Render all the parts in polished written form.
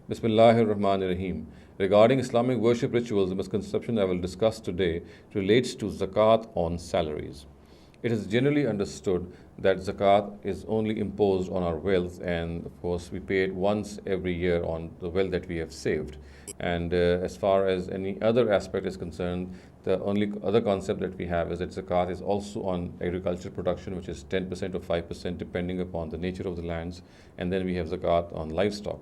Bismillahir Rahmanir Rahim. Regarding Islamic worship rituals, the misconception I will discuss today relates to zakat on salaries. It is generally understood that zakat is only imposed on our wealth, and of course, we pay it once every year on the wealth that we have saved. And as far as any other aspect is concerned, the only other concept that we have is that zakat is also on agricultural production, which is 10% or 5%, depending upon the nature of the lands, and then we have zakat on livestock.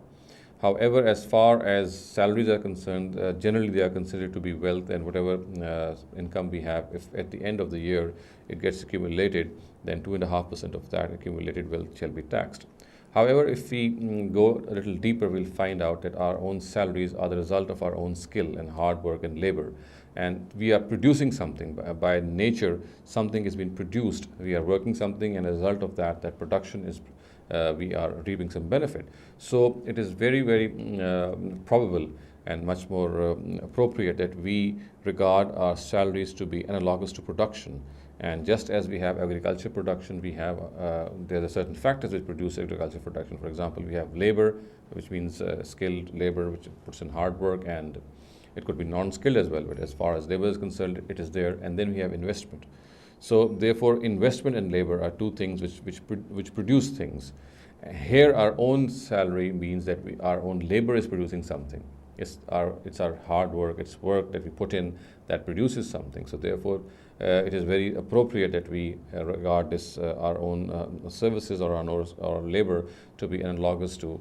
However, as far as salaries are concerned, generally they are considered to be wealth, and whatever income we have, if at the end of the year it gets accumulated, then 2.5% of that accumulated wealth shall be taxed. However, if we go a little deeper, we'll find out that our own salaries are the result of our own skill and hard work and labor. And we are producing something. By nature, something is being produced. We are working something, and as a result of that, that production is we are reaping some benefit. So it is very, very probable and much more appropriate that we regard our salaries to be analogous to production. And just as we have agriculture production, we have there are certain factors which produce agriculture production. For example, we have labor, which means skilled labor, which puts in hard work, and it could be non-skilled as well. But as far as labor is concerned, it is there. And then we have investment. So therefore, investment and labor are two things which produce things. Here, our own salary means that our own labor is producing something. It's our hard work, it's work that we put in that produces something. So therefore, it is very appropriate that we regard this our own services or our labor to be analogous to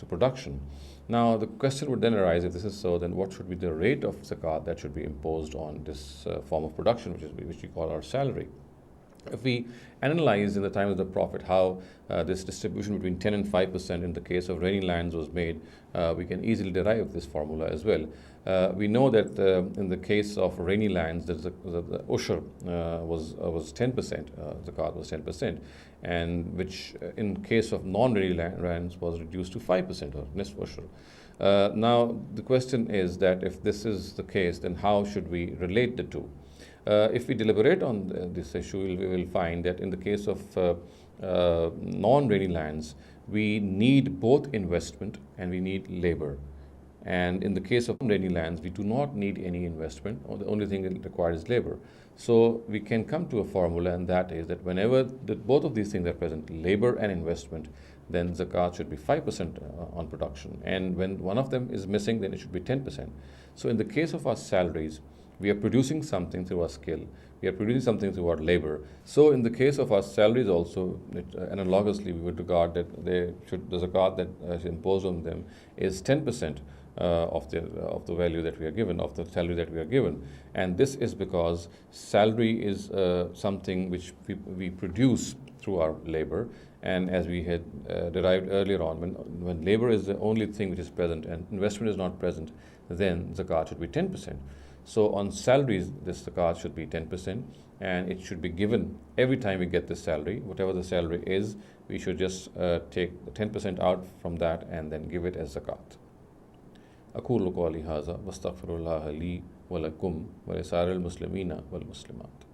production. Now, the question would then arise: if this is so, then what should be the rate of zakat that should be imposed on this form of production, which we call our salary? If we analyze in the time of the Prophet how this distribution between 10 and 5% in the case of rainy lands was made, we can easily derive this formula as well. We know that in the case of rainy lands, the ushr was 10%, zakat was 10%, and which in case of non-rainy lands was reduced to 5% or nisf ushr. Now, the question is that if this is the case, then how should we relate the two? If we deliberate on this issue, we will find that in the case of non-rainy lands, we need both investment and we need labor. And in the case of rainy lands, we do not need any investment, or the only thing that required is labor. So we can come to a formula, and that is that whenever both of these things are present, labor and investment, then zakat should be 5% on production. And when one of them is missing, then it should be 10%. So in the case of our salaries, we are producing something through our skill. We are producing something through our labor. So in the case of our salaries also, analogously, we would regard that the zakat that is imposed on them is 10% of the value that we are given, of the salary that we are given. And this is because salary is something which we produce through our labor. And as we had derived earlier on, when labor is the only thing which is present and investment is not present, then zakat should be 10%. So on salaries, this zakat should be 10%, and it should be given every time we get the salary. Whatever the salary is, we should just take 10% out from that and then give it as zakat. أقول قولي هذا واستغفر الله لي ولكم ولسائر المسلمين والمسلمات.